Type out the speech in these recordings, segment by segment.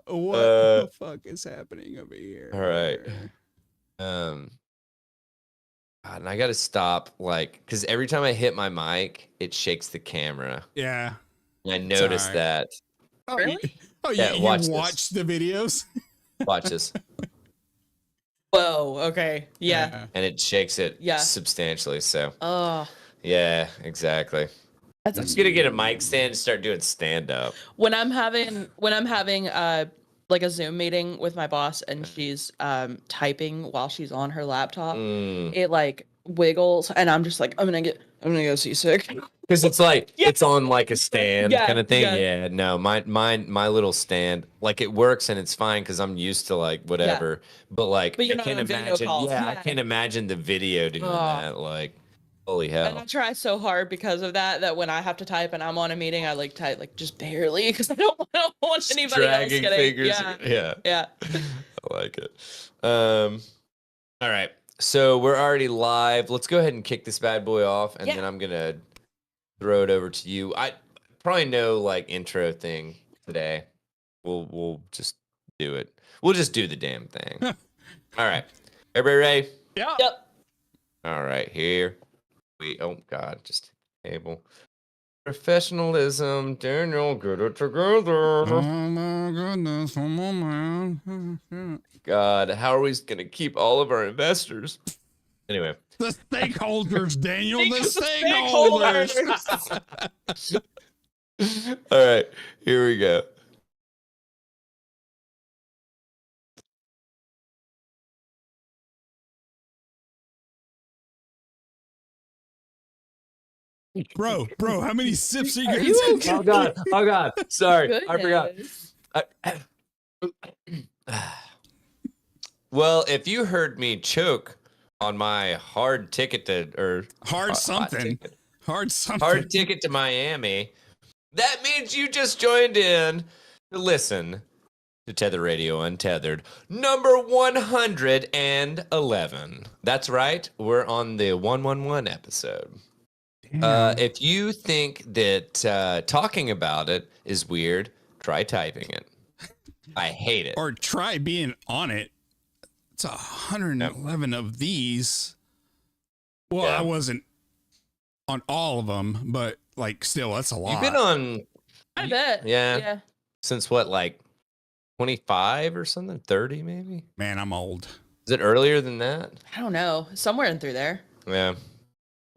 What the fuck is happening over here? All right. God, and I gotta stop, like, because every time I hit my mic, it shakes the camera. Yeah. And I noticed that. Oh, Really? Yeah, you watch the videos? Watch this. Whoa. Okay. Yeah. And it shakes it substantially. So. Yeah, exactly. I'm just gonna get a mic stand and start doing stand up. When I'm having like a Zoom meeting with my boss and she's typing while she's on her laptop, it like wiggles and I'm just like I'm gonna go seasick. Because it's like it's on like a stand kind of thing. Yeah. No, my little stand, like it works and it's fine because I'm used to like whatever. But like you're I not can't on video imagine. calls. I can't imagine the video doing that. Like holy hell. And I try so hard because of that when I have to type and I'm on a meeting, I like type like just barely because I don't want just anybody else getting fingers. Yeah. I like it. All right. So we're already live. Let's go ahead and kick this bad boy off, and then I'm gonna throw it over to you. I probably no like intro thing today. We'll just do it. We'll just do the damn thing. All right. Everybody ready? Yeah. Yep. All right, here. Oh God, just table. Professionalism, Daniel, get it together. Oh my goodness, come on, man. God, how are we gonna keep all of our investors? Anyway. The stakeholders, Daniel, the stakeholders. All right, here we go. Bro, how many sips are you gonna take? Oh God. Sorry, Goodness. I forgot. Well, if you heard me choke on my hard ticket to hard ticket to Miami, that means you just joined in to listen to Tether Radio Untethered, number 111. That's right, we're on the 111 episode. If you think that talking about it is weird, try typing it. I hate it. Or try being on it. It's 111 of these. Well, I wasn't on all of them, but like still, that's a lot. You've been on. I bet. Yeah. Since what, like 25 or something? 30 maybe? Man, I'm old. Is it earlier than that? I don't know. Somewhere in through there. Yeah.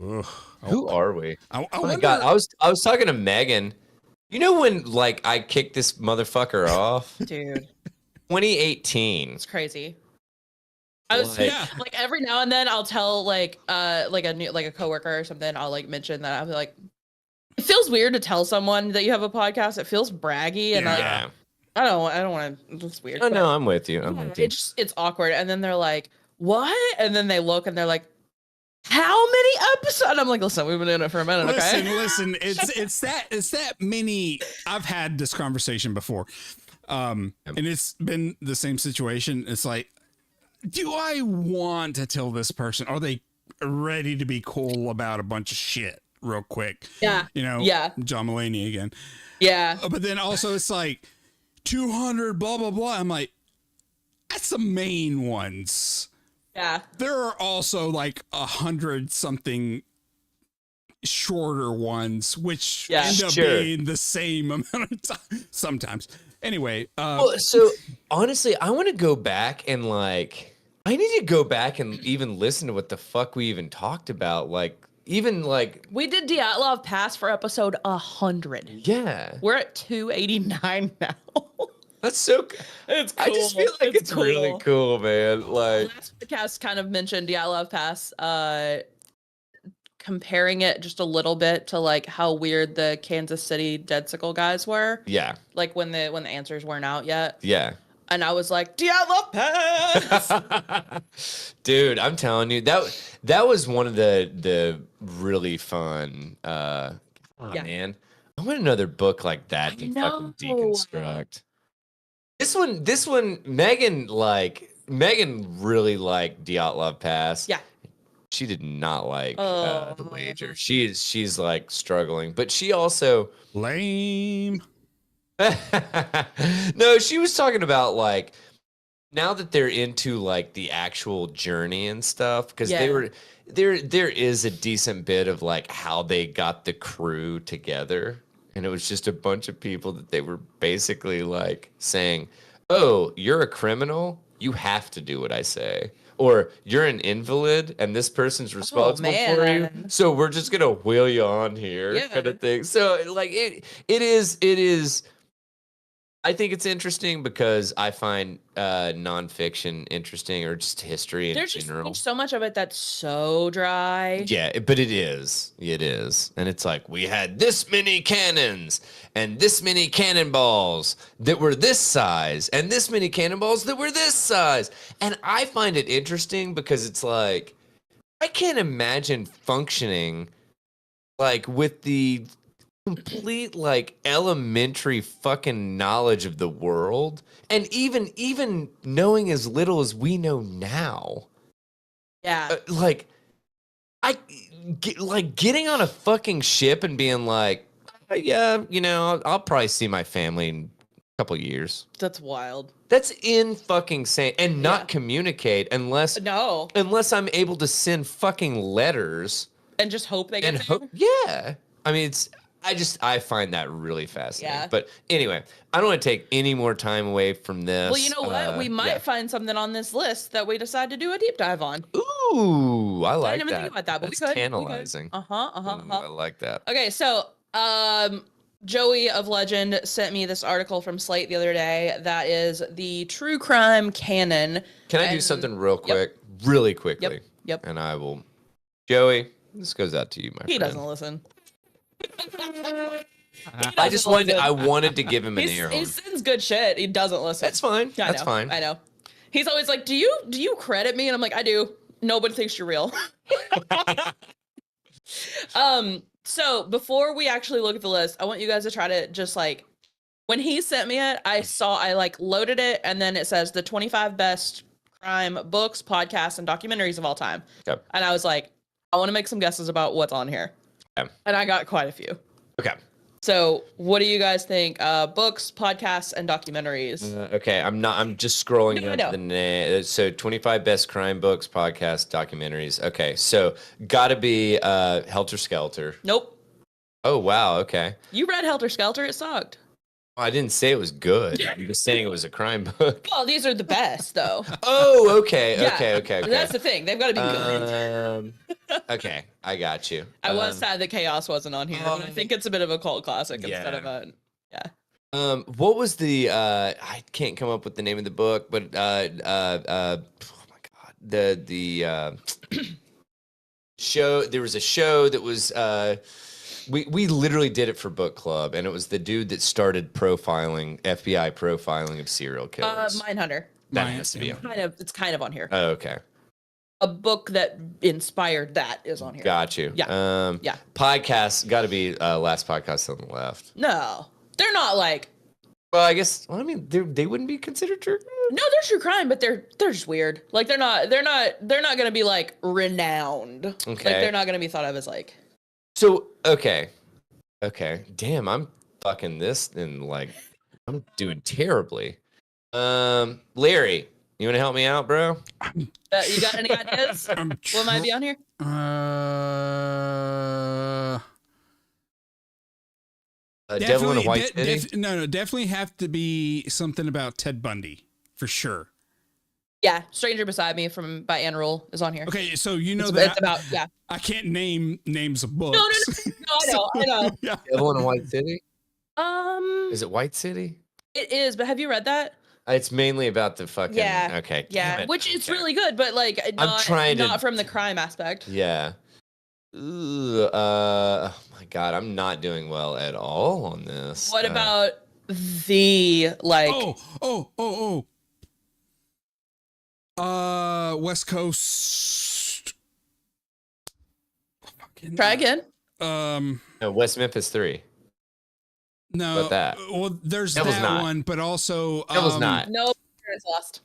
Ugh. Who are we? I oh my God. I was talking to Megan. You know when like I kicked this motherfucker off? Dude. 2018. It's crazy. I was like every now and then I'll tell like a coworker or something, I'll like mention that I'll be like, it feels weird to tell someone that you have a podcast. It feels braggy and I don't want to. It's weird. Oh no, I'm with you. It's awkward. And then they're like, what? And then they look and they're like, how many episodes? I'm like, listen, we've been doing it for a minute. Listen, it's that many. I've had this conversation before. And it's been the same situation. It's like, do I want to tell this person? Are they ready to be cool about a bunch of shit real quick? Yeah. You know, John Mulaney again. Yeah. But then also it's like 200, blah, blah, blah. I'm like, that's the main ones. Yeah. There are also like 100 something shorter ones, which end up being the same amount of time sometimes. Anyway. So honestly, I want to go back and like, I need to go back and even listen to what the fuck we even talked about. Like, even like. We did Dyatlov Pass for episode 100. Yeah. We're at 289 now. That's so. It's cool. I just feel like it's cool. Really cool, man. Like last podcast kind of mentioned Dyatlov Pass, comparing it just a little bit to like how weird the Kansas City Deadsicle guys were. Yeah. Like when the answers weren't out yet. Yeah. And I was like, Dyatlov Pass. Dude, I'm telling you, that was one of the really fun. Man, I want another book like that to fucking deconstruct. This one, Megan really liked Dyatlov Pass. Yeah. She did not like the wager. She's like struggling, but she also lame. No, she was talking about like now that they're into like the actual journey and stuff, because they were there is a decent bit of like how they got the crew together, and it was just a bunch of people that they were basically like saying, oh, you're a criminal, you have to do what I say, or you're an invalid and this person's responsible for you, so we're just gonna wheel you on here, kind of thing. So like it is I think it's interesting because I find nonfiction interesting, or just history in general. There's so much of it that's so dry. Yeah, but it is. It is. And it's like, we had this many cannons and this many cannonballs that were this size and this many cannonballs that were this size. And I find it interesting because it's like, I can't imagine functioning like with the complete like elementary fucking knowledge of the world, and even knowing as little as we know now. Like getting on a fucking ship and being like, yeah, you know, I'll probably see my family in a couple years. That's wild. That's in fucking sane, and not communicate unless I'm able to send fucking letters and just hope they get through. Yeah, I mean I find that really fascinating. Yeah. But anyway, I don't want to take any more time away from this. Well, you know what? We might find something on this list that we decide to do a deep dive on. Ooh, I like that. I didn't even think about that, but that's we could. Tantalizing. I like that. Okay, so Joey of Legend sent me this article from Slate the other day that is the true crime canon. Can I do something real quick? Really quickly. Yep. And I will. Joey, this goes out to you, my friend. He doesn't listen. I wanted to give him an ear. He sends good shit. He doesn't listen. That's fine. That's fine. I know. He's always like, do you credit me? And I'm like, I do. Nobody thinks you're real. So before we actually look at the list, I want you guys to try to just like, when he sent me it, I like loaded it, and then it says the 25 best crime books, podcasts, and documentaries of all time. Yep. And I was like, I want to make some guesses about what's on here. Okay. And I got quite a few. Okay. So what do you guys think? Books, podcasts, and documentaries. Okay. I'm just scrolling up the name. So 25 best crime books, podcasts, documentaries. Okay. So gotta be Helter Skelter. Nope. Oh, wow. Okay. You read Helter Skelter. It sucked. I didn't say it was good. I'm just saying it was a crime book. Well, these are the best, though. Oh, okay. Okay. That's the thing. They've got to be good. Okay, I got you. I was sad that Chaos wasn't on here, but I think it's a bit of a cult classic instead of a... Yeah. What was the... I can't come up with the name of the book, but... oh, my God. The show... There was a show that was... We literally did it for book club, and it was the dude that started FBI profiling of serial killers. Mindhunter. That has to be on. It's kind of on here. Oh, okay. A book that inspired that is on here. Got you. Yeah. Podcasts got to be Last Podcast on the Left. No, they're not like. Well, I guess. Well, I mean, they wouldn't be considered true. No, they're true crime, but they're just weird. Like they're not gonna be like renowned. Okay. Like they're not gonna be thought of as like. So okay. Damn, I'm fucking this and like I'm doing terribly. Larry, you want to help me out, bro? You got any ideas? What might be on here? Devil in a White City? No, definitely have to be something about Ted Bundy for sure. Yeah, Stranger Beside Me by Anne Rule is on here. Okay, so you know that it's about I can't name names of books. No, I know. Yeah. Devil in a White City? Is it White City? It is, but have you read that? It's mainly about the fucking okay. Yeah, which is really good, but like not from the crime aspect. Yeah. Oh my God, I'm not doing well at all on this. What about the like West Coast. Try again. No, West Memphis 3. No. About that. Well, there's that one, but also Devil's Knot. No, it's lost.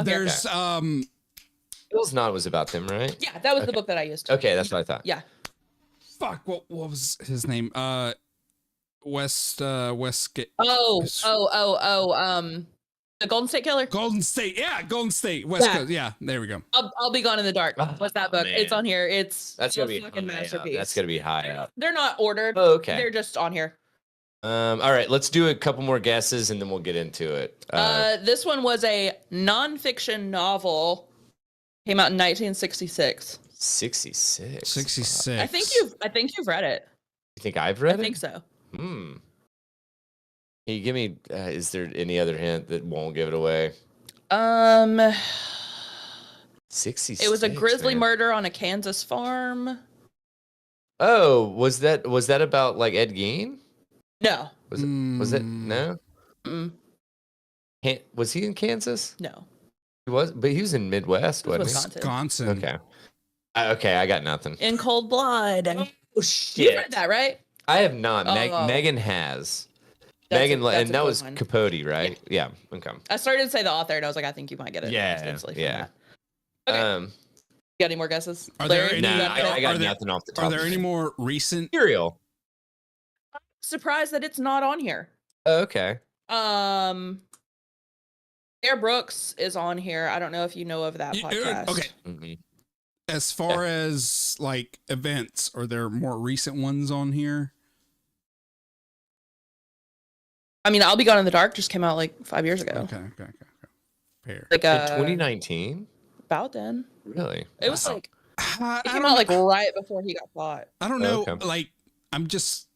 There's Devil's Knot was about them, right? Yeah, that was the book that I used. Okay, that's what I thought. Yeah. Fuck, what was his name? Westgate. The Golden State Killer. Golden State. Yeah, Golden State. West Coast. Yeah, there we go. I'll Be Gone in the Dark. What's that book? Man. It's on here. That's gonna be a fucking masterpiece. That's gonna be high up. They're not ordered. Oh, okay. They're just on here. All right, let's do a couple more guesses and then we'll get into it. This one was a nonfiction novel. Came out in 1966. 66. 66. I think you've read it. You think I've read it? I think so. Can you give me? Is there any other hint that won't give it away? 66. It was a grisly murder on a Kansas farm. Oh, was that about like Ed Gein? No. Was it no? Mm. Was he in Kansas? No. He was, but he was in Midwest, wasn't he? Wisconsin. Okay. Okay, I got nothing. In Cold Blood. Oh shit! You read that, right? I have not. Megan has. And that was one. Capote, right? Yeah. Okay. I started to say the author, and I was like, I think you might get it. Yeah. Yeah. Okay. You got any more guesses? Are there any? I got nothing off the top. Are there any more recent? Serial. I'm surprised that it's not on here. Oh, okay. Bear Brooks is on here. I don't know if you know of that podcast. Okay. Mm-hmm. As far as like events, are there more recent ones on here? I mean, I'll Be Gone in the Dark just came out like 5 years ago. Okay. Fair. Like in 2019. About then. Really? It was like it came out like right before he got caught. I don't know. Okay. Like I'm just.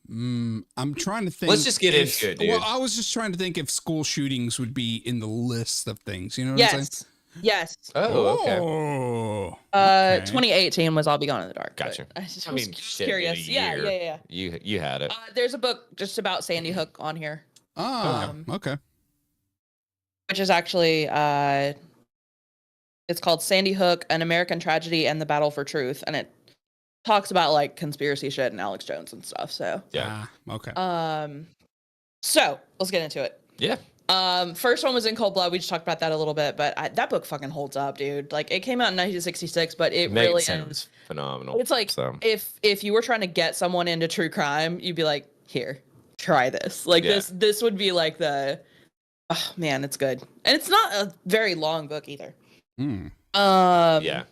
I'm trying to think. Let's just get into it, dude. Well, I was just trying to think if school shootings would be in the list of things. You know what I'm saying? Yes. Oh, okay. 2018 was I'll Be Gone in the Dark. Gotcha. I mean, curious. Yeah. You had it. There's a book just about Sandy Hook on here. Okay. Which is actually it's called Sandy Hook: An American Tragedy and the Battle for Truth, and it talks about like conspiracy shit and Alex Jones and stuff. So yeah. Okay. So let's get into it. Yeah. First one was In Cold Blood. We just talked about that a little bit, but that book fucking holds up, dude. Like it came out in 1966, but it really sounds phenomenal. It's like if you were trying to get someone into true crime, you'd be like, here, try this. Like this would be like oh man, it's good. And it's not a very long book either. Yeah.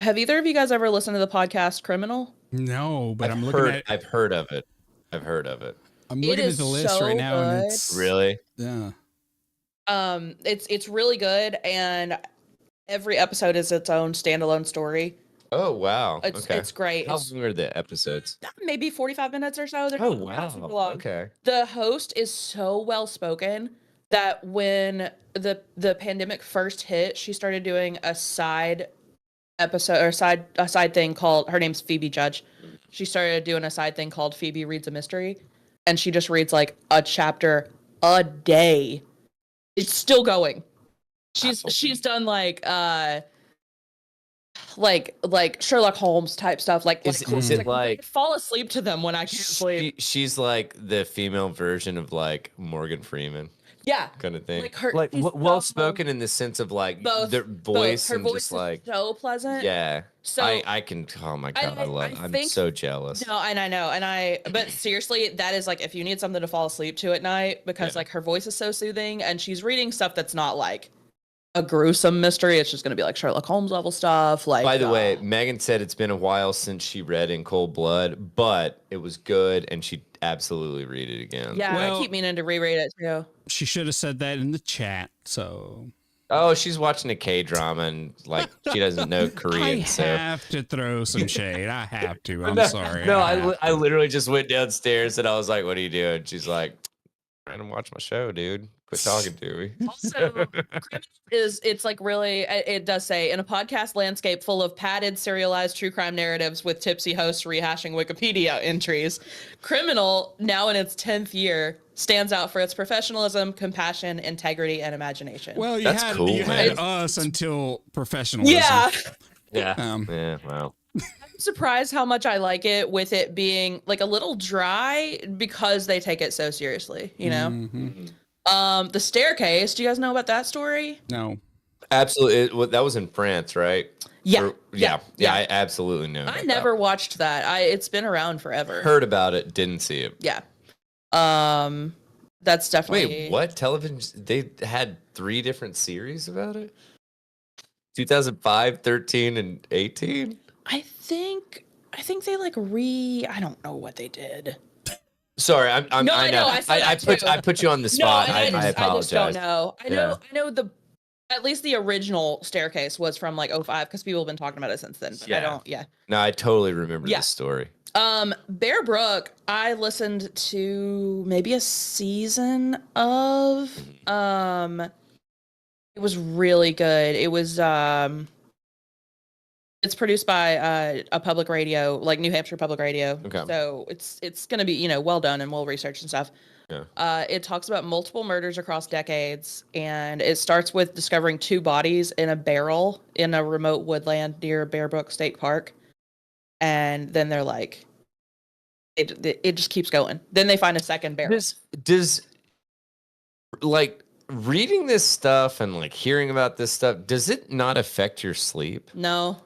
Have either of you guys ever listened to the podcast Criminal? No, but I've heard of it. I'm looking at the list right now, and it's really it's really good, and every episode is its own standalone story. Oh wow! It's great. How long are the episodes? Maybe 45 minutes or so. Oh wow! Okay. The host is so well spoken that when the pandemic first hit, she started doing a side episode or a side thing called, her name's Phoebe Judge. She started doing a side thing called Phoebe Reads a Mystery, and she just reads like a chapter a day. It's still going. She's done like Sherlock Holmes type stuff. Is it like I fall asleep to them when I can't sleep? She's like the female version of like Morgan Freeman. Yeah, kind of thing. Like well spoken in the sense of like their voice her and voice just like is so pleasant. Yeah. So I can. Oh my god, I love. I'm so jealous. No, and I know, but seriously, that is like if you need something to fall asleep to at night, because like her voice is so soothing, and she's reading stuff that's not like a gruesome mystery. It's just going to be like Sherlock Holmes level stuff. Like, by the way, Megan said it's been a while since she read In Cold Blood, but it was good, and she'd absolutely read it again. Yeah, I keep meaning to reread it too. She should have said that in the chat. So, she's watching a K-drama and like she doesn't know Korean. I have to throw some shade. I have to. I'm sorry. No, I literally just went downstairs and I was like, "What are you doing?" She's like, "Trying to watch my show, dude. Quit talking to me." Also, it's like really, it does say, in a podcast landscape full of padded, serialized true crime narratives with tipsy hosts rehashing Wikipedia entries, Criminal, now in its 10th year, stands out for its professionalism, compassion, integrity, and imagination. Well, you had us until professionalism. Yeah. Yeah. Wow. I'm surprised how much I like it, with it being like a little dry because they take it so seriously, you know? Mm-hmm. The Staircase. Do you guys know about that story? No. Absolutely. That was in France, right? Yeah. Yeah. I absolutely know. I never watched that. It's been around forever. Heard about it, didn't see it. Yeah. That's definitely. Wait, what? Television? They had 3 different series about it? 2005, 13, and 18? I think they like I don't know what they did. Sorry, I know. I put you on the spot. No, I apologize. I just don't know. I know at least the original Staircase was from like 05 because people have been talking about it since then. But I don't. Yeah. No, I totally remember this story. Bear Brook, I listened to maybe a season of. It was really good. It was it's produced by a public radio, like New Hampshire Public Radio. Okay. So it's gonna be, well done and well researched and stuff. Yeah. It talks about multiple murders across decades, and it starts with discovering 2 bodies in a barrel in a remote woodland near Bear Brook State Park. And then they're like, it just keeps going. Then they find a second barrel. Does like reading this stuff and like hearing about this stuff, does it not affect your sleep? No.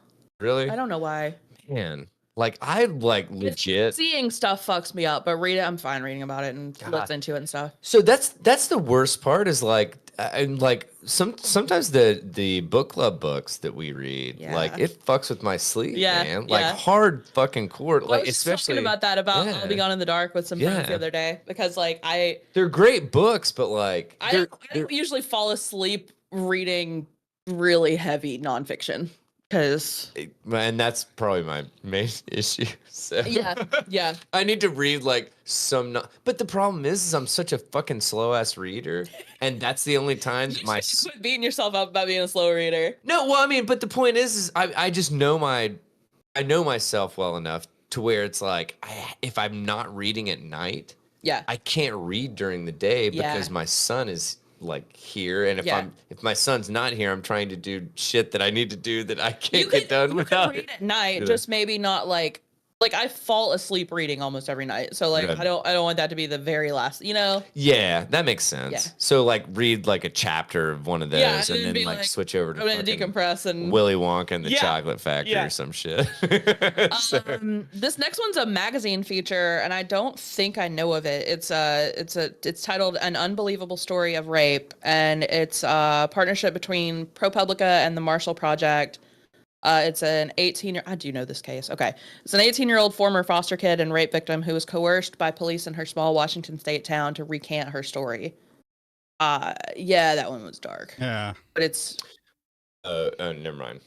Really? I don't know why. Man, like I like legit seeing stuff fucks me up, but I'm fine reading about it and listening to it and stuff. So that's the worst part is like and like sometimes the book club books that we read, like it fucks with my sleep, man. Like hard fucking core. Like I was especially talking about that I'll Be Gone in the Dark with some friends the other day because like they're great books, but like I don't usually fall asleep reading really heavy nonfiction. And that's probably my main issue. So. Yeah. I need to read like but the problem is I'm such a fucking slow ass reader, and that's the only time my quit beating yourself up about being a slow reader. No, well, I mean, but the point is I just know I know myself well enough to where it's like if I'm not reading at night, I can't read during the day because my son is like here, and if my son's not here, I'm trying to do shit that I need to do that I can't get done without read at night. Just maybe not like I fall asleep reading almost every night, so like I don't want that to be the very last, Yeah, that makes sense. Yeah. So like read like a chapter of one of those, and then like switch over to I'm gonna decompress and Willy Wonka and the Chocolate Factory or some shit. This next one's a magazine feature, and I don't think I know of it. It's titled "An Unbelievable Story of Rape," and it's a partnership between ProPublica and the Marshall Project. It's an 18-year. I do know this case. Okay. It's an 18-year-old former foster kid and rape victim who was coerced by police in her small Washington state town to recant her story. That one was dark. Yeah. But it's never mind.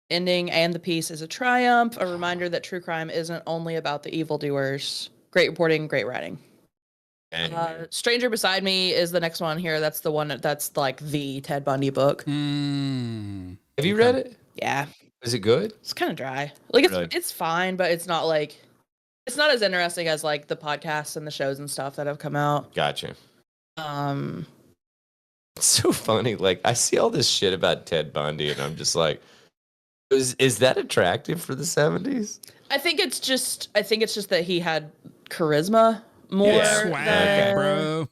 Ending and the piece is a triumph, a reminder that true crime isn't only about the evildoers. Great reporting, great writing. Stranger Beside Me is the next one here. That's the one that's like the Ted Bundy book. Have you read it? Yeah. Is it good? It's kind of dry. Like it's fine, but it's not as interesting as like the podcasts and the shows and stuff that have come out. Gotcha. It's so funny. Like I see all this shit about Ted Bundy, and I'm just like, is that attractive for the 70s? I think it's just that he had charisma. More swag, bro.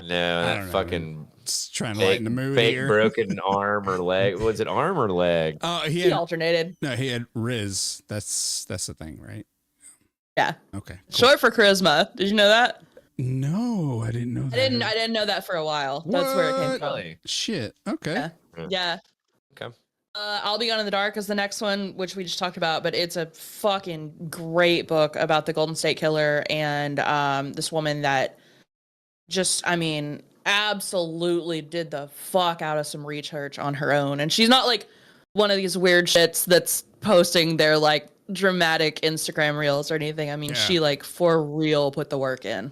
No, that fucking just trying to lighten the mood fake here. Broken arm or leg. Was it arm or leg? He alternated. No, he had Riz. That's the thing, right? Yeah. Okay. Cool. Short for charisma. Did you know that? No, I didn't know that. I didn't know that for a while. What? That's where it came from. Really? Shit. Okay. Yeah. Okay. I'll Be Gone in the Dark is the next one, which we just talked about, but it's a fucking great book about the Golden State Killer and this woman that absolutely did the fuck out of some research on her own. And she's not like one of these weird shits that's posting their like dramatic Instagram reels or anything. I mean, she like for real put the work in.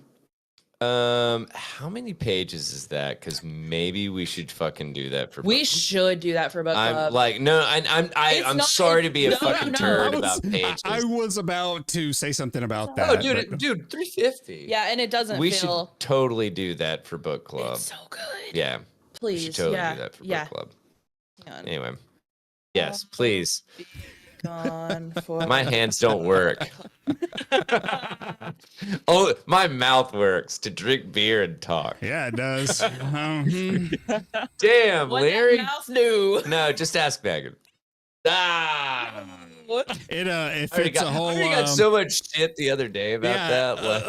How many pages is that? Because maybe we should fucking do that for. We should do that for book club. I'm like, no, I'm sorry to be a fucking turd about pages. I was about to say something about that. Oh, dude, 350. Yeah, and it doesn't. We should totally do that for book club. It's so good. Yeah, please. We should totally do that for book club. Anyway, yes, please. gone for My hands don't work. Oh, my mouth works to drink beer and talk. Yeah, it does. Damn, what Larry. that mouse knew. No, just ask Megan. Ah. It fits a whole. I already got so much shit the other day about that. Like,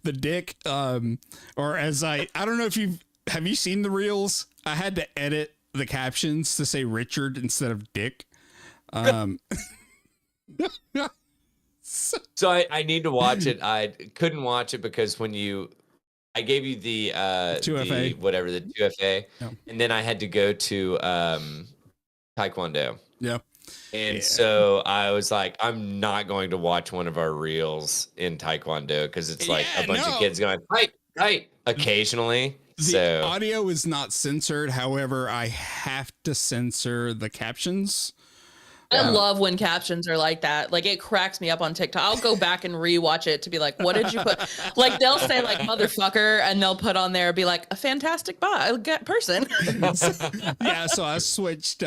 The dick, or as I don't know if have you seen the reels? I had to edit the captions to say Richard instead of Dick. So I need to watch it. I couldn't watch it because I gave you the 2FA. the 2FA, Yeah. and then I had to go to Taekwondo. Yeah. And so I was like, I'm not going to watch one of our reels in Taekwondo because it's like a bunch of kids going, right, occasionally. The audio is not censored. However, I have to censor the captions. I love when captions are like that. Like, it cracks me up on TikTok. I'll go back and rewatch it to be like, what did you put? Like, they'll say like motherfucker, and they'll put on there, be like, a fantastic person. Yeah, so I switched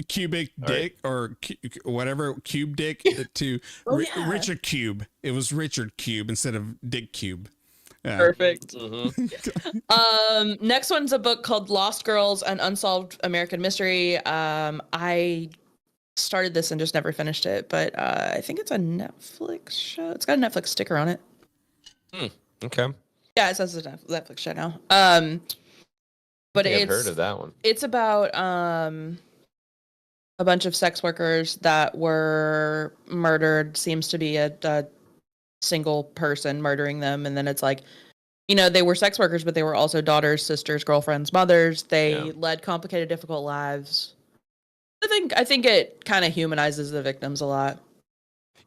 cubic dick or whatever, cube dick to Richard Cube. It was Richard Cube instead of Dick Cube. Yeah. Perfect. Next one's a book called Lost Girls: An Unsolved American Mystery. I started this and just never finished it, but I think it's a Netflix show. It's got a Netflix sticker on it. Okay. Yeah, it says it's a Netflix show now. But I've heard of that one. It's about a bunch of sex workers that were murdered. Seems to be a single person murdering them, and then it's like, they were sex workers, but they were also daughters, sisters, girlfriends, mothers. They led complicated, difficult lives. I think it kind of humanizes the victims a lot.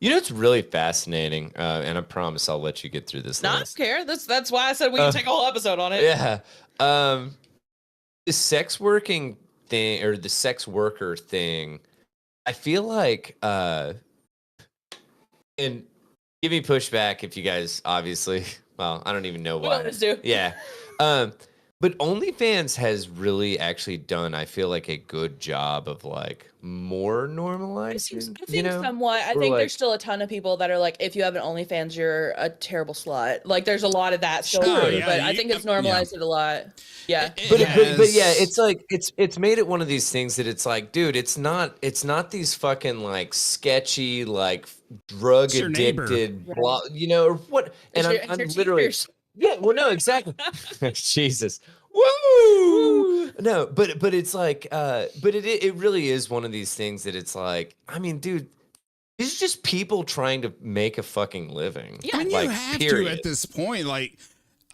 It's really fascinating, and I promise I'll let you get through this. No, list. I don't care. That's why I said we can take a whole episode on it. Yeah. The sex working thing, or the sex worker thing, I feel like, and give me pushback if you guys obviously, well, I don't even know why. We always do. Yeah. But OnlyFans has really actually done, I feel like, a good job of like more normalizing. I think somewhat. I think there's still a ton of people that are like, if you have an OnlyFans, you're a terrible slut. Like, there's a lot of that still, but I think it's normalized it a lot. Yeah, but yeah, it's like it's made it one of these things that it's like, dude, it's not these fucking like sketchy like drug addicted, blah, or what? And I'm literally. Yeah, well, no, exactly. Jesus. Woo! No, but it's like, but it really is one of these things that it's like, I mean, dude, these are just people trying to make a fucking living. Yeah, you have to at this point, like.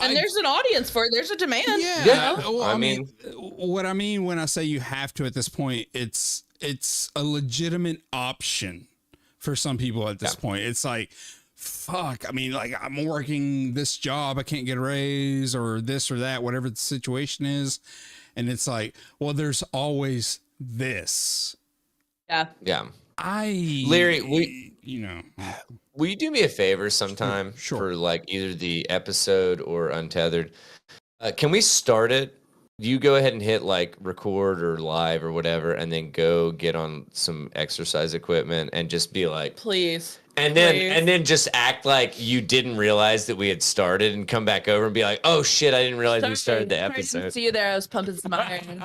And there's an audience for it. There's a demand. Yeah. Well, I mean, what I mean when I say you have to at this point, it's a legitimate option for some people at this point. It's like, fuck, I mean, like, I'm working this job, I can't get a raise or this or that, whatever the situation is. And it's like, well, there's always this. Yeah. Larry, will you do me a favor sometime Sure. for like either the episode or Untethered? Can we start it? You go ahead and hit like record or live or whatever, and then go get on some exercise equipment and just be like, please. And then just act like you didn't realize that we had started and come back over and be like, oh shit, I didn't realize we started the episode. I didn't see you there. I was pumping some iron.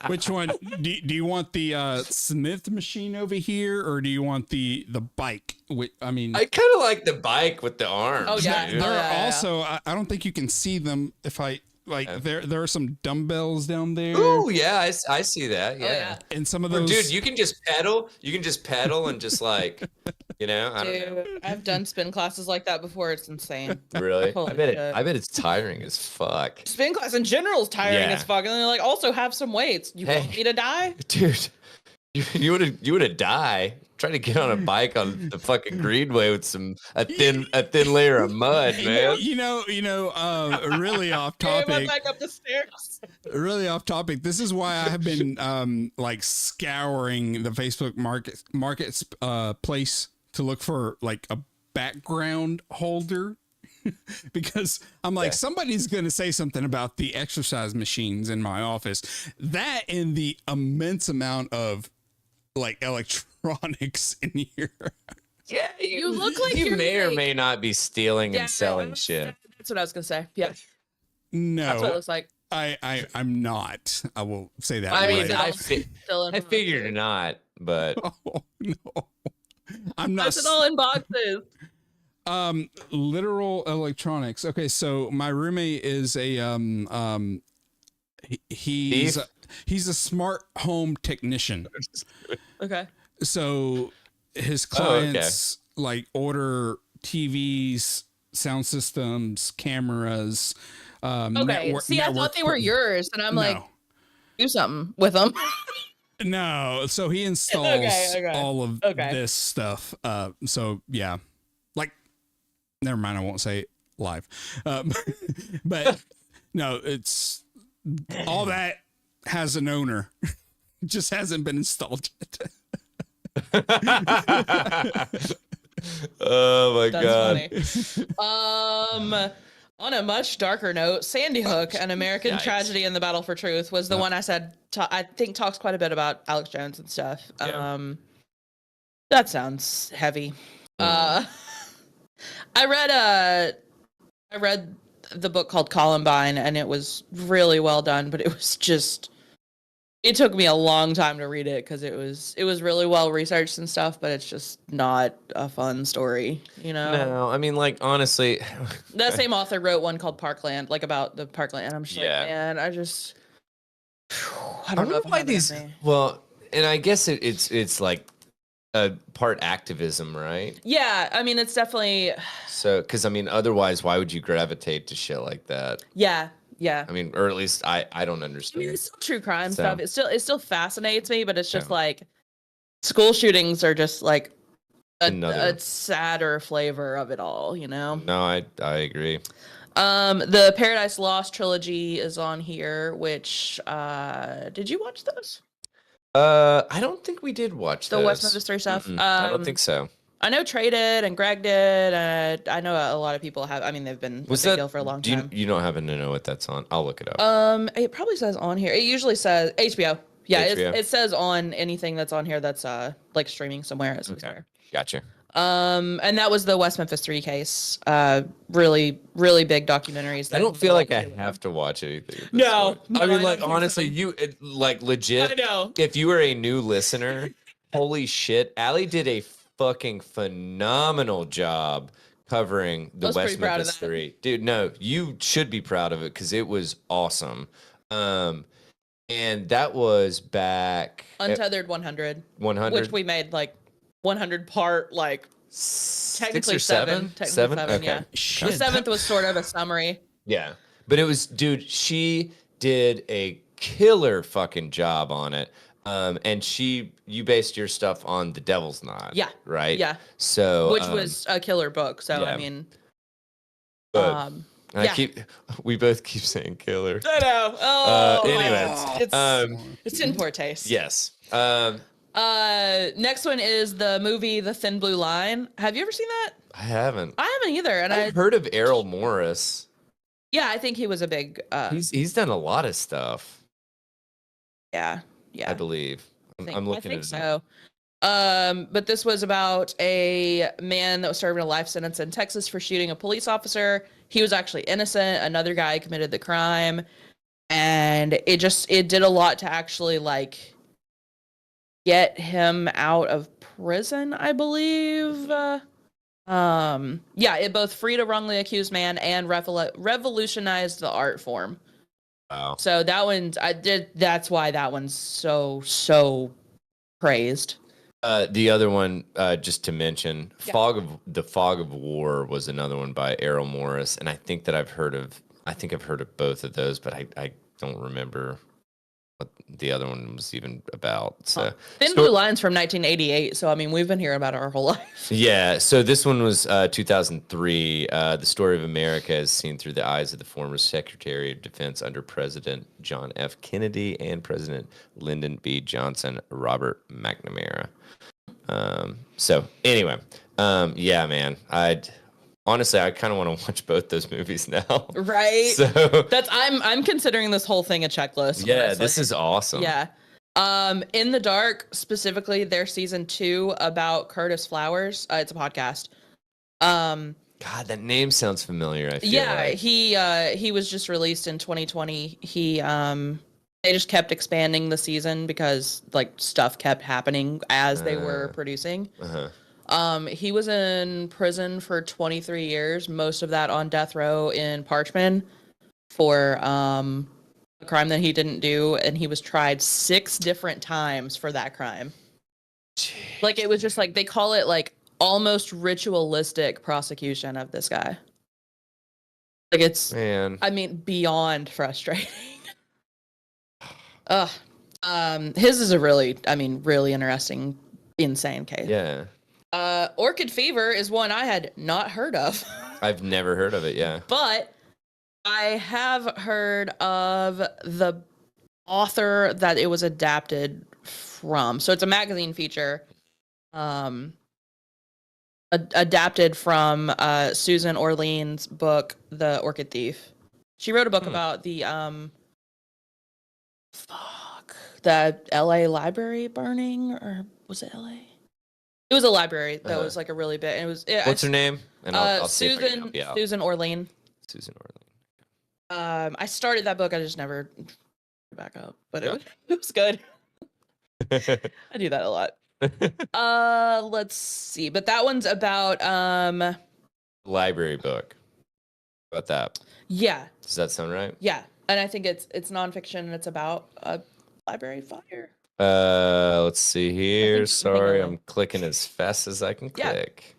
Which one? Do you want the Smith machine over here, or do you want the bike? I mean, I kind of like the bike with the arms. Oh yeah. Dude. There are also, I don't think you can see them if I. Like there are some dumbbells down there. Oh yeah, I see that. Yeah. And some of those, dude, you can just pedal. You can just pedal and just like, I don't know. I've done spin classes like that before. It's insane. Really? Holy I bet shit. it's tiring as fuck. Spin class in general is tiring as fuck. And they're like, also have some weights. You want me to die? Dude, you want to die? Try to get on a bike on the fucking greenway with a thin layer of mud, man. Really off topic. Back up the stairs. Really off topic. This is why I have been like scouring the Facebook markets place to look for like a background holder. Because I'm like, somebody's going to say something about the exercise machines in my office. That and the immense amount of like electronics in here. Yeah, You look like you you're may or like- may not be stealing Yeah, and selling shit. That's what I was gonna say. Yeah, No, that's what it looks like. I'm not. I will say that. I mean, right. Still in I boxes. figured not, but Oh no, I'm not. Why is it all in boxes? Literal electronics. Okay, so my roommate is a he's he's a smart home technician. Okay. So his clients like order TVs, sound systems, cameras. Okay. See, I thought they were yours, and I'm like, do something with them. No, so he installs all of Okay. this stuff. So yeah, like, never mind. I won't say it live. But no, it's all that has an owner, just hasn't been installed yet. Oh my God. Funny. On a much darker note, Sandy Hook, An American Tragedy in the Battle for Truth, was the one I said. I think talks quite a bit about Alex Jones and stuff. Yeah. That sounds heavy. I read the book called Columbine, and it was really well done, but it was just. It took me a long time to read it because it was really well researched and stuff, but it's just not a fun story, you know? No, I mean, like, honestly. That same author wrote one called Parkland, like about the Parkland. And I'm just like, man, I don't know why these. Well, and I guess it's like a part activism, right? Yeah, I mean, it's definitely. So, because I mean, otherwise, why would you gravitate to shit like that? Yeah. Yeah. I mean, or at least I don't understand. I mean, it's still true crime stuff. It still fascinates me, but it's just like school shootings are just like a sadder flavor of it all, you know? No, I agree. The Paradise Lost trilogy is on here, which did you watch those? I don't think we did watch the those. West Memphis 3 stuff. I don't think so. I know Trey did and Greg did. I know a lot of people have. I mean, they've been a big deal for a long time. You don't happen to know what that's on? I'll look it up. It probably says on here. It usually says HBO. Yeah, HBO. It says on anything that's on here that's like streaming somewhere. Okay. Gotcha. And that was the West Memphis 3 case. Really, really big documentaries. I don't feel like I have to watch anything. No, I mean, like, honestly, like legit. I know. If you were a new listener, holy shit, Allie did a fucking phenomenal job covering the West Memphis 3. Dude, no, you should be proud of it because it was awesome. And that was back Untethered 100, which we made like 100 part, like technically seven. Technically seven, okay. Yeah. Shit, the seventh was sort of a summary. Yeah, but it was, dude, she did a killer fucking job on it. And you based your stuff on The Devil's Knot. Yeah. Right? Yeah. So which was a killer book. So yeah. I mean we both keep saying killer. I know. Oh anyways. It's in poor taste. Yes. Next one is the movie The Thin Blue Line. Have you ever seen that? I haven't. I haven't either. And I've heard of Errol Morris. Yeah, I think he was a big he's done a lot of stuff. Yeah. Yeah. I believe. I'm looking at it. So. But this was about a man that was serving a life sentence in Texas for shooting a police officer. He was actually innocent. Another guy committed the crime. And it did a lot to actually like get him out of prison, I believe. It both freed a wrongly accused man and revolutionized the art form. Wow. So that's why that one's so praised. The other one, just to mention, Fog of War was another one by Errol Morris, and I think I've heard of both of those, but I don't remember what the other one was even about. So Thin Blue Line's from 1988, so I mean we've been hearing about it our whole life. Yeah, so this one was 2003. The story of America is seen through the eyes of the former Secretary of Defense under President John F. Kennedy and President Lyndon B. Johnson, Robert McNamara. So anyway, yeah, man, honestly, I kind of want to watch both those movies now. Right. So I'm considering this whole thing a checklist. Yeah, this is awesome. Yeah. In the Dark, specifically their season 2 about Curtis Flowers. It's a podcast. God, that name sounds familiar. I feel like. he was just released in 2020. They just kept expanding the season because like stuff kept happening as they were producing. He was in prison for 23 years, most of that on death row in Parchman for a crime that he didn't do, and he was tried 6 different times for that crime. Jeez. Like it was just like they call it like almost ritualistic prosecution of this guy. Like it's I mean beyond frustrating. His is a really interesting, insane case. Yeah. Orchid Fever is one I had not heard of. I've never heard of it, yeah. But I have heard of the author that it was adapted from. So it's a magazine feature. Adapted from Susan Orlean's book, The Orchid Thief. She wrote a book about the the LA library burning, or was it LA? It was a library that was like a really big. It was. What's her name? And I'll Susan Orlean. Susan Orlean. I started that book. I just never back up, but it was good. I do that a lot. Let's see. But that one's about library book. About that. Yeah. Does that sound right? Yeah. And I think it's nonfiction and it's about a library fire. Let's see here. Sorry, I'm clicking as fast as I can click.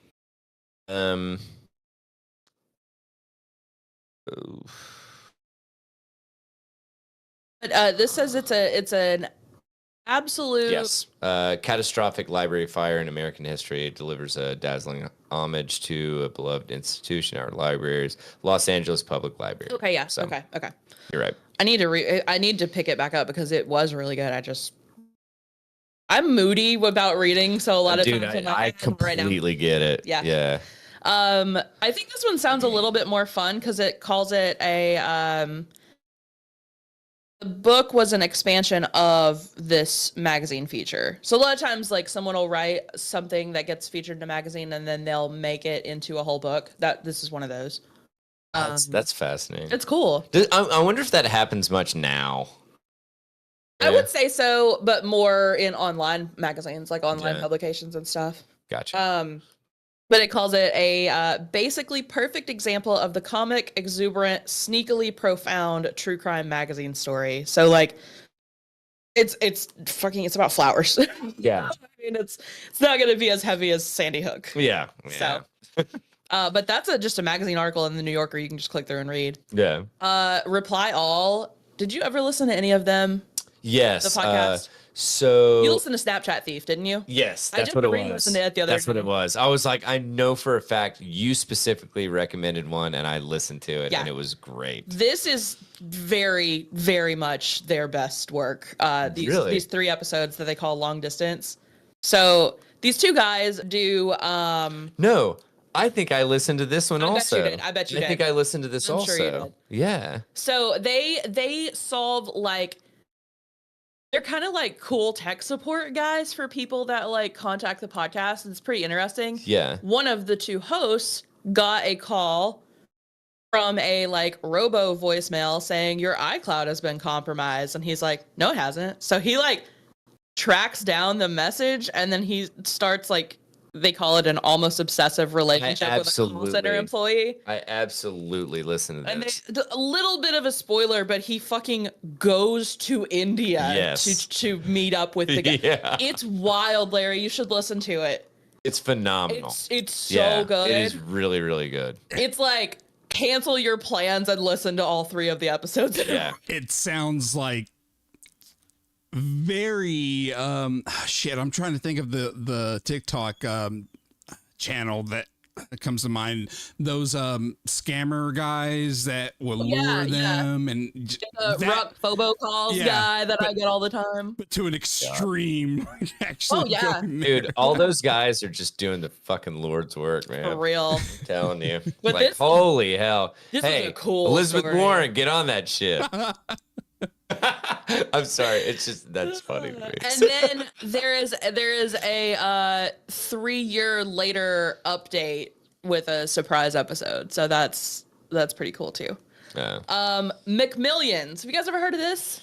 Oof. But this says it's an absolute catastrophic library fire in American history. It delivers a dazzling homage to a beloved institution, our libraries, Los Angeles Public Library. Okay, yeah. So, okay. You're right. I need to pick it back up because it was really good. I'm moody about reading, so a lot of times I completely get it. Yeah. I think this one sounds a little bit more fun because it calls it the book was an expansion of this magazine feature. So a lot of times, like, someone will write something that gets featured in a magazine and then they'll make it into a whole book. This is one of those. That's fascinating. It's cool. I wonder if that happens much now. I would say so, but more in online magazines, like online publications and stuff. Gotcha. But it calls it a basically perfect example of the comic, exuberant, sneakily profound true crime magazine story. So like, it's about flowers. Yeah. I mean, it's not going to be as heavy as Sandy Hook. Yeah. So, but that's just a magazine article in the New Yorker. You can just click through and read. Yeah. Reply All. Did you ever listen to any of them? Yes. The podcast. So you listened to Snapchat Thief, didn't you? Yes, that's what it was. That's what it was. I was like, I know for a fact you specifically recommended one, and I listened to it, and it was great. This is very, very much their best work. These 3 episodes that they call Long Distance. So these 2 guys do. No, I think I listened to this one also. I bet you did. I think I listened to this also. Sure you did. Yeah. So they solve like. They're kind of like cool tech support guys for people that like contact the podcast. It's pretty interesting. Yeah. One of the 2 hosts got a call from a like robo voicemail saying your iCloud has been compromised. And he's like, no, it hasn't. So he like tracks down the message and then he starts like, they call it an almost obsessive relationship with a call center employee. I absolutely listen to this. And a little bit of a spoiler, but he fucking goes to India to meet up with the guy. Yeah. It's wild, Larry. You should listen to it. It's phenomenal. It's so good. It is really, really good. It's like cancel your plans and listen to all 3 of the episodes. Yeah. It sounds like very I'm trying to think of the TikTok channel that comes to mind. Those scammer guys that will lure them and rock phobo calls guy that I get all the time, but to an extreme. Actually, dude, all those guys are just doing the fucking Lord's work, man. For real. I'm telling you. Like, holy hell. This is a cool Elizabeth story. Warren, get on that shit. I'm sorry. It's just that's funny to me. And then there is a 3-year later update with a surprise episode. So that's pretty cool too. Yeah. McMillions. Have you guys ever heard of this?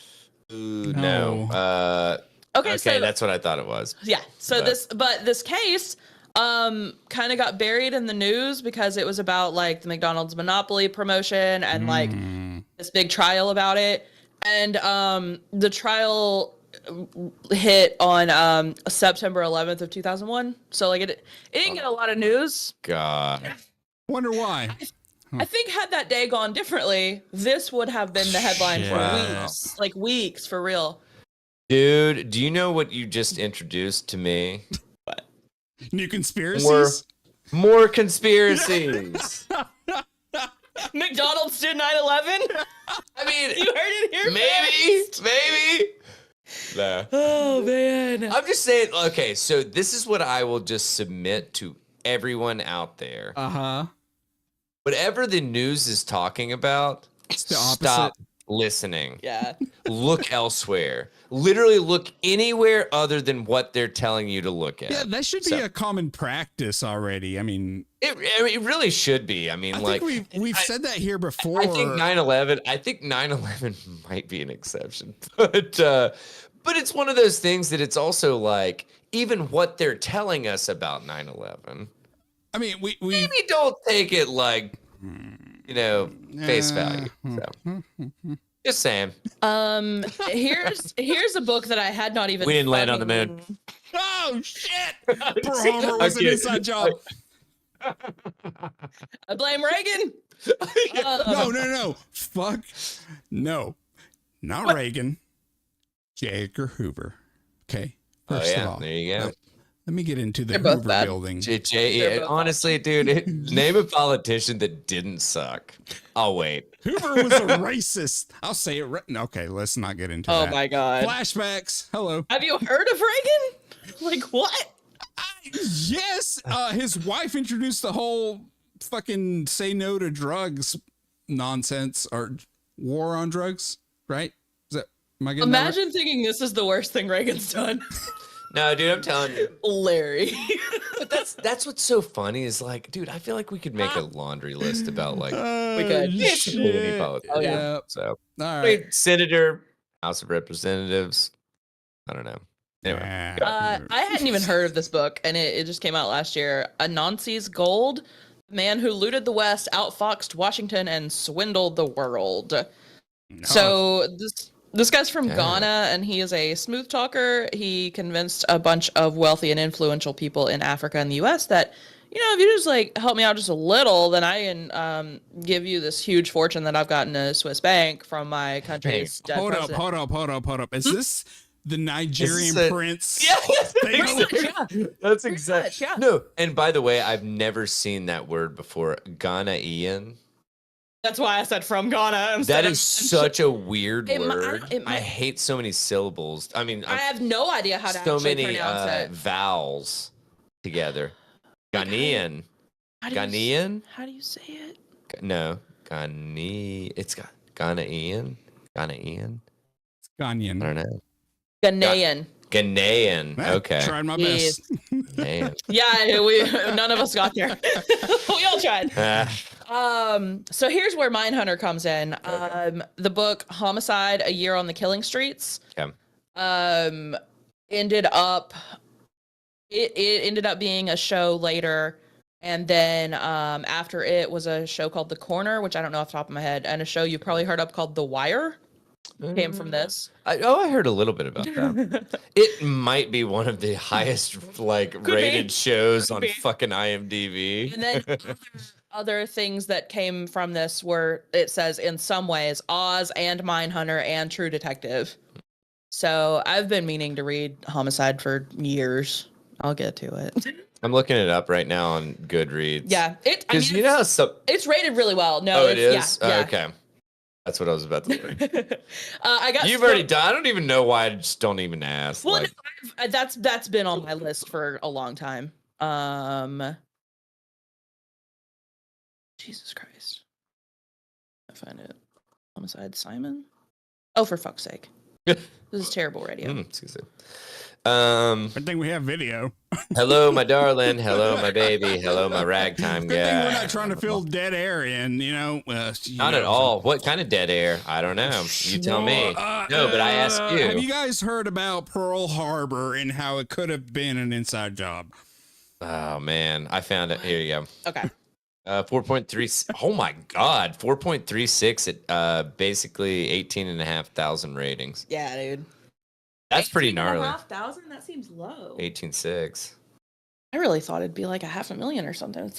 Ooh, no. Okay, so that's what I thought it was. Yeah. So this case kind of got buried in the news because it was about like the McDonald's monopoly promotion and like this big trial about it. And the trial hit on September 11th of 2001. So like it didn't get a lot of news. God. Wonder why. I think had that day gone differently, this would have been the headline for weeks, for real. Dude, do you know what you just introduced to me? What? New conspiracies? More conspiracies. McDonald's did 9/11? I mean, you heard it here maybe. Nah. Oh, man. I'm just saying, okay, so this is what I will just submit to everyone out there. Uh-huh. Whatever the news is talking about, stop listening. Yeah. Look elsewhere. Literally look anywhere other than what they're telling you to look at. Yeah, that should be a common practice already. I mean, it really should be. I mean, I think we've said that here before. I think 9/11 might be an exception. But it's one of those things that it's also like even what they're telling us about 9/11. I mean, we maybe don't take it like, face value. So. Just saying. Here's a book that I had not even. We didn't land on the moon. Oh shit! Pearl Harbor was an inside job. I blame Reagan. No. Fuck. No, not Reagan. J. Edgar Hoover. Okay. First of all, there you go. Let me get into the Hoover building. Honestly, dude, name a politician that didn't suck. I'll wait. Hoover was a racist. I'll say it. Okay, let's not get into that. Oh my God. Flashbacks. Hello. Have you heard of Reagan? Like what? Yes. His wife introduced the whole fucking say no to drugs nonsense or war on drugs, right? Imagine thinking this is the worst thing Reagan's done. No, dude, I'm telling you. Larry. But that's what's so funny is like, dude, I feel like we could make a laundry list about like we could. Oh yeah. So all right. Senator, House of Representatives. I don't know. Anyway. I hadn't even heard of this book, and it just came out last year. Anansi's Gold, the man who looted the West, outfoxed Washington, and swindled the world. No. So this guy's from Ghana, and he is a smooth talker. He convinced a bunch of wealthy and influential people in Africa and the U.S. that, if you just like help me out just a little, then I can give you this huge fortune that I've gotten in a Swiss bank from my country's dead president. Hold up. Is this the Nigerian prince? Yeah, that's exactly. Yeah. No, and by the way, I've never seen that word before. Ghanaian. That's why I said from Ghana. That is such a weird word. I hate so many syllables. I mean, I have no idea how to actually pronounce it. Vowels together. Ghanaian. Ghanaian? How do you say it? No, Ghanaian. It's Ghanaian. Ghanaian. It's Ghanaian. I don't know. Ghanaian. Ghanaian. Okay. Tried my best. Yeah, none of us got there. We all tried. So here's where Mindhunter comes in. The book Homicide: A Year on the Killing Streets. Ended up being a show later, and then after it was a show called The Corner, which I don't know off the top of my head, and a show you probably heard of called The Wire. Came from this. I heard a little bit about that. It might be one of the highest rated shows on fucking IMDb. And then other things that came from this were, it says in some ways, Oz and Mindhunter and True Detective. So I've been meaning to read Homicide for years. I'll get to it. I'm looking it up right now on Goodreads. Yeah, it's rated really well. No, it is. Yeah. Okay. That's what I was about to say. You've already done. I don't even know why. I just don't even ask. Well, that's been on my list for a long time. Jesus Christ, I find it. Homicide: Simon. Oh, for fuck's sake. This is terrible radio. Excuse me. Good thing we have video. Hello, my darling. Hello, my baby. Hello, my ragtime guy. Good thing we're not trying to fill dead air in, Not at all. What kind of dead air? I don't know. You tell me. No, but I ask you. Have you guys heard about Pearl Harbor and how it could have been an inside job? Oh, man. I found it. Here you go. Okay. 4.3. Oh, my God. 4.36 at basically 18,500 ratings. Yeah, dude. That's pretty gnarly. 18,500? That seems low. 18.6. I really thought it'd be like 500,000 or something.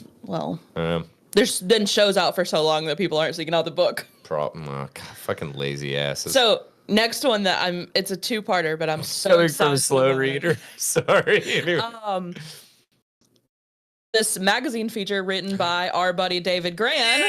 There's been shows out for so long that people aren't seeking out the book. God, fucking lazy asses. So next one that it's a two-parter, but I'm so coming excited from a slow reader. Sorry. This magazine feature written by our buddy David Gran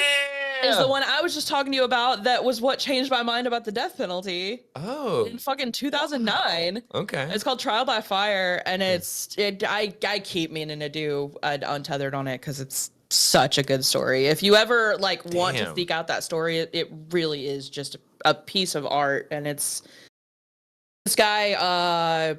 is the one I was just talking to you about. That was what changed my mind about the death penalty. Oh, in fucking 2009. Okay. It's called Trial by Fire, and I keep meaning to do an Untethered on it because it's such a good story. If you ever want to seek out that story, it really is just a piece of art. And it's this guy.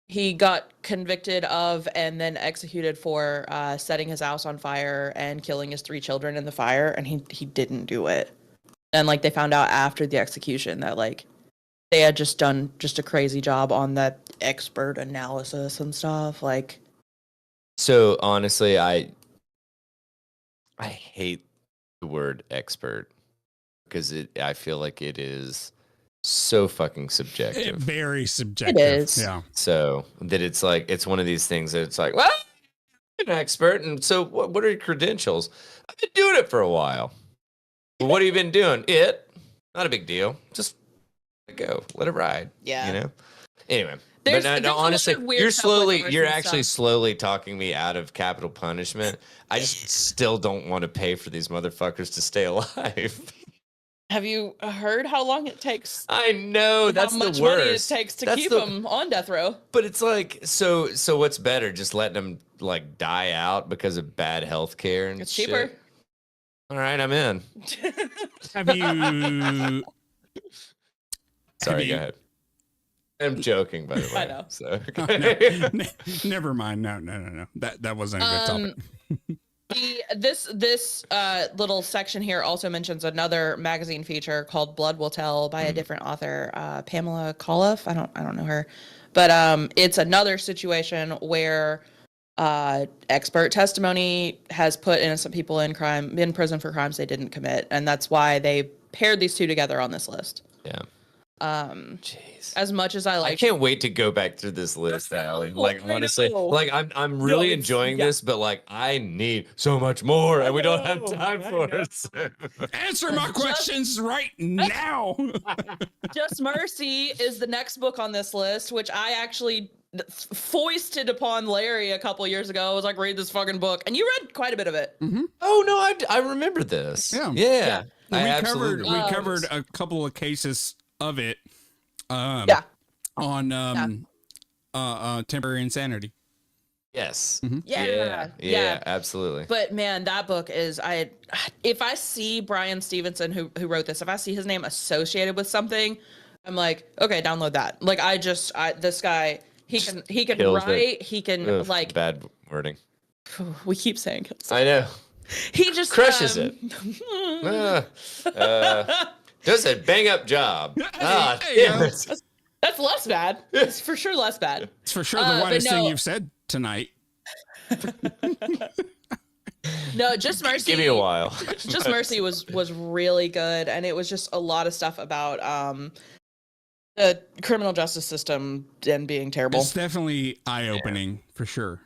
He got convicted of and then executed for setting his house on fire and killing his 3 children in the fire, and he didn't do it. And they found out after the execution that they had just done a crazy job on that expert analysis and stuff. So honestly, I hate the word expert because I feel like it is so fucking subjective. Very subjective. It is. Yeah. So that it's one of these things that it's well, I'm an expert, and so what are your credentials? I've been doing it for a while. Well, what have you been doing? Not a big deal. Just let it go. Let it ride. Yeah. Anyway. There's honestly, you're actually stuff. slowly talking me out of capital punishment. I just still don't want to pay for these motherfuckers to stay alive. Have you heard how long it takes? I know, that's the worst. How much money it takes to keep them on death row. But it's so what's better? Just letting them die out because of bad health care and it's shit? cheaper. All right, I'm in. Have you... Sorry, go ahead. I'm joking, by the way. I know. So. No, never mind. No. That wasn't a good topic. This little section here also mentions another magazine feature called Blood Will Tell by a different author, Pamela Coliff. I don't know her, but it's another situation where expert testimony has put innocent people in prison for crimes they didn't commit, and that's why they paired these two together on this list. Yeah. Jeez. As much as I can't wait to go back through this list, Allie. Honestly, I'm really enjoying this, but I need so much more, and we don't have time for it. Answer my questions right now. Just Mercy is the next book on this list, which I actually foisted upon Larry a couple years ago. I was like, read this fucking book, and you read quite a bit of it. Mm-hmm. Oh no, I remember this. Yeah. We covered a couple of cases of it on temporary insanity. Yes. Mm-hmm. Yeah, absolutely. But man, that book is if I see Brian Stevenson who wrote this, if I see his name associated with something, I'm like, okay, download that. This guy, he can write, he can bad wording. We keep saying it. I know. He just crushes it. Does a bang up job. Damn it. That's less bad. It's for sure less bad. It's for sure the whitest thing you've said tonight. No, Just Mercy. Give me a while. Just Mercy was really good, and it was just a lot of stuff about the criminal justice system and being terrible. It's definitely eye-opening for sure.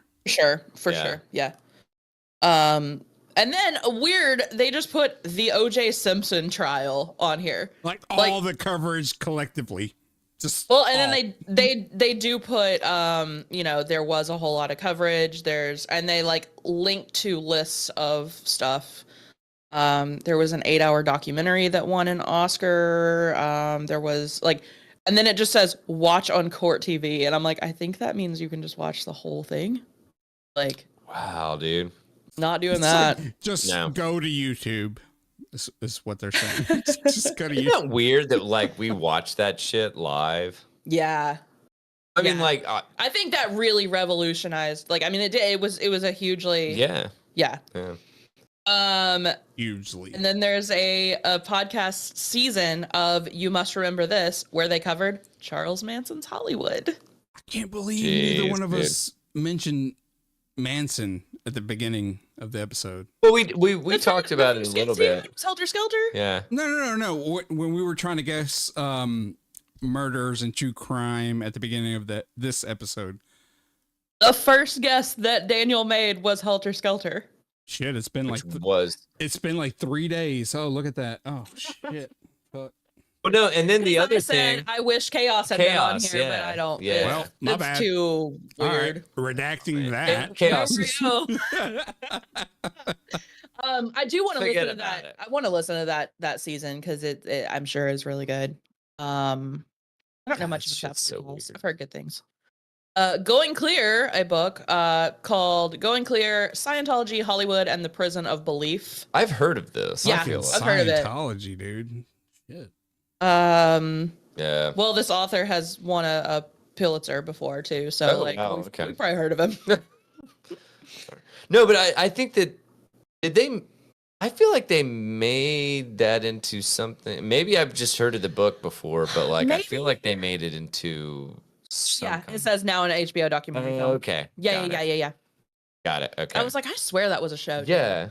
For sure. Yeah. And then they just put the O.J. Simpson trial on here. All the coverage collectively. Then they do put there was a whole lot of coverage. And they link to lists of stuff. There was an 8-hour documentary that won an Oscar. There was and then it just says watch on Court TV, and I'm like, I think that means you can just watch the whole thing. Wow, dude. Not doing that. Just go to YouTube. is what they're saying. Just gotta Isn't that weird that like we watch that shit live? Yeah. I mean, like, I think that really revolutionized. Like, I mean, it was a hugely. Yeah. Hugely. And then there's a podcast season of You Must Remember This, where they covered Charles Manson's Hollywood. I can't believe neither one of us mentioned Manson at the beginning of the episode. Well, we talked about it a little bit. Helter Skelter? Yeah. No. When we were trying to guess murders and true crime at the beginning of this episode, the first guess that Daniel made was Helter Skelter. Shit, it's been like 3 days. Oh, look at that. Oh shit. Well, no, and then the other thing, I wish Chaos had been on here, but I don't. Yeah. Well, my bad. It's too weird. Right. Redacting that. Chaos. I do want to listen to that. I want to listen to that season because it I'm sure is really good. I don't know much about that. I've heard good things. Going Clear, a book called Going Clear, Scientology, Hollywood, and the Prison of Belief. I've heard of this. Yeah, I've heard of it. Scientology, dude. Shit. Yeah. Well, this author has won a Pulitzer before too, so we've probably heard of him. No, but I think that I feel like they made that into something. Maybe I've just heard of the book before, but like I feel like they made it into it says now an HBO documentary film. Okay. Yeah. Got it. Okay. I was like, I swear that was a show. Yeah.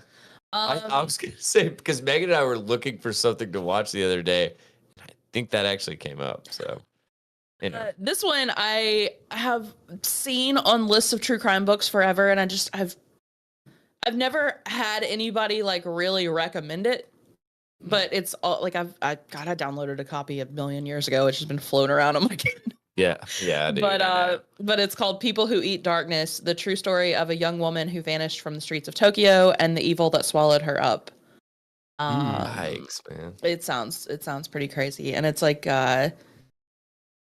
I was gonna say because Megan and I were looking for something to watch the other day. I think that actually came up. So, you know, this one I have seen on lists of true crime books forever, and I've never had anybody like really recommend it. But it's all like I downloaded a copy a million years ago. It's just been floating around on my kid. Yeah. Dude, but it's called People Who Eat Darkness: The True Story of a Young Woman Who Vanished from the Streets of Tokyo and the Evil That Swallowed Her Up. Yikes, man! It sounds pretty crazy, and it's like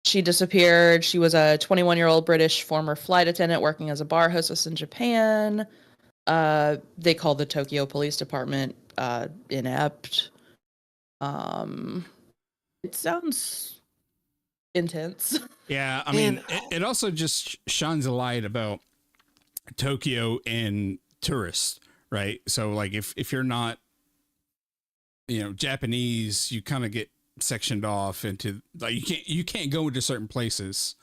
she disappeared. She was a 21-year-old British former flight attendant working as a bar hostess in Japan. They called the Tokyo Police Department inept. It sounds intense. Yeah, I mean, it also just shines a light about Tokyo and tourists, right? So, like, if you're not, Japanese, you kind of get sectioned off into like you can't go into certain places.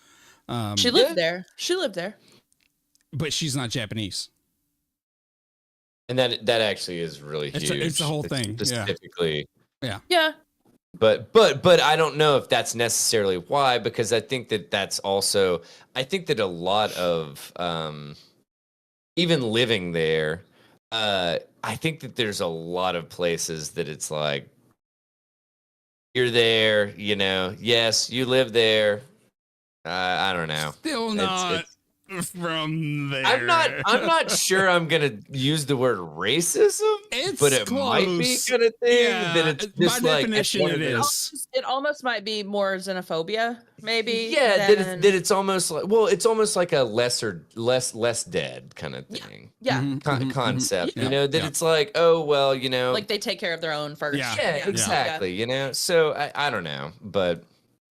She lived there, but she's not Japanese. And that actually is really huge. It's the whole thing. Specifically. Yeah. But I don't know if that's necessarily why, because I think that a lot of even living there, I think that there's a lot of places that it's like you're there, yes, you live there. I don't know. Still not from there. I'm not sure I'm gonna use the word racism, but it might be kind of thing. Yeah, that it's just by like definition it is. It almost might be more xenophobia, maybe. Yeah, that it's almost like it's almost like a less dead kind of thing. Yeah. Concept. It's like, oh well, like they take care of their own first. Yeah, exactly. So I don't know, but.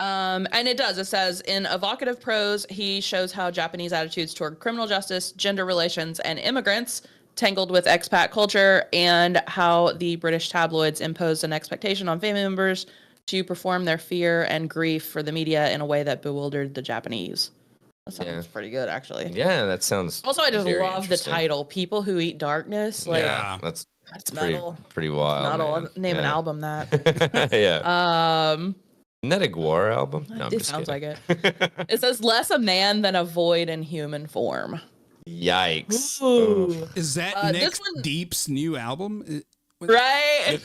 And it says in evocative prose, he shows how Japanese attitudes toward criminal justice, gender relations, and immigrants tangled with expat culture, and how the British tabloids imposed an expectation on family members to perform their fear and grief for the media in a way that bewildered the Japanese. That sounds pretty good, actually. Yeah, that sounds. Also, I just love the title, "People Who Eat Darkness." Like, that's Pretty wild. I'll name an album that. Yeah. Isn't that a Guar album? No, it sounds like it. It says less a man than a void in human form. Yikes. Ooh. Is that Nick Deep's new album? Right?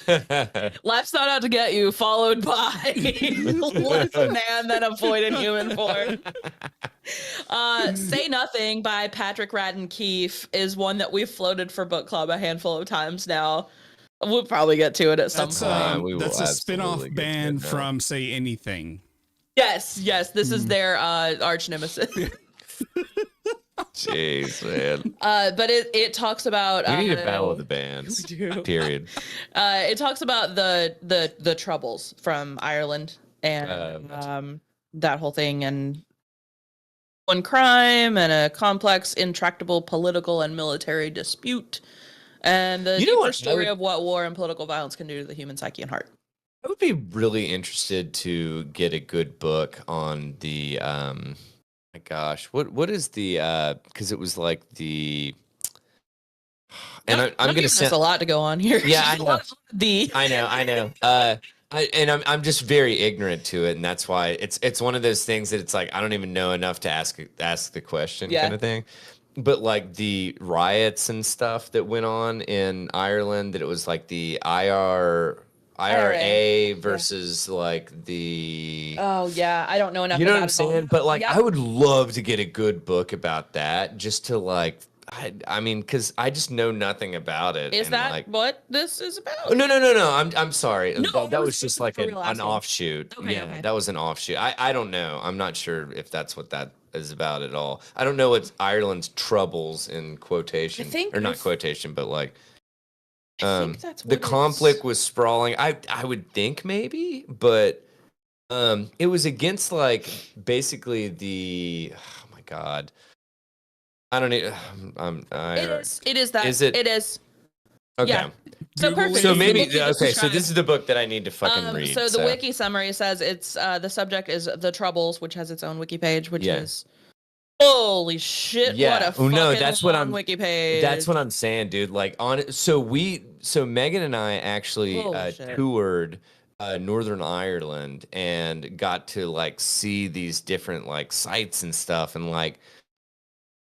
Life's Not Out to Get You, followed by less a man than a void in human form. Say Nothing by Patrick Radden Keefe is one that we've floated for book club a handful of times now. We'll probably get to it at some point. That's a spin-off band from Say Anything. Yes. This is their arch nemesis. Jeez, man. But it talks about We need a battle of the bands. Period. It talks about the troubles from Ireland and that whole thing and one crime and a complex, intractable political and military dispute, and the deeper story of what war and political violence can do to the human psyche and heart. I would be really interested to get a good book on the my gosh, what is the because it was like the and I'm gonna send a lot to go on here. Yeah, I know. I know. I'm just very ignorant to it, and that's why it's one of those things that it's like I don't even know enough to ask the question kind of thing. But like the riots and stuff that went on in Ireland, that it was like the IRA versus like the I don't know enough. You know what I'm saying? But like I would love to get a good book about that, just to like I mean, because I just know nothing about it. Is that like, what this is about? No. I'm sorry. No, that was just like an offshoot. Okay. That was an offshoot. I don't know. I'm not sure if that's what that is about at all. I don't know what Ireland's troubles in quotation, or not quotation, but like the conflict was sprawling. I would think maybe, but it was against like basically the oh my god. I don't need. It is that. It is. Okay. Yeah. So perfect. So maybe okay. So this is the book that I need to fucking read. So the wiki summary says it's the subject is the Troubles, which has its own wiki page, which is holy shit. Yeah. What a fucking that's what I'm wiki page. That's what I'm saying, dude. Like so Megan and I actually toured Northern Ireland and got to like see these different like sites and stuff, and like.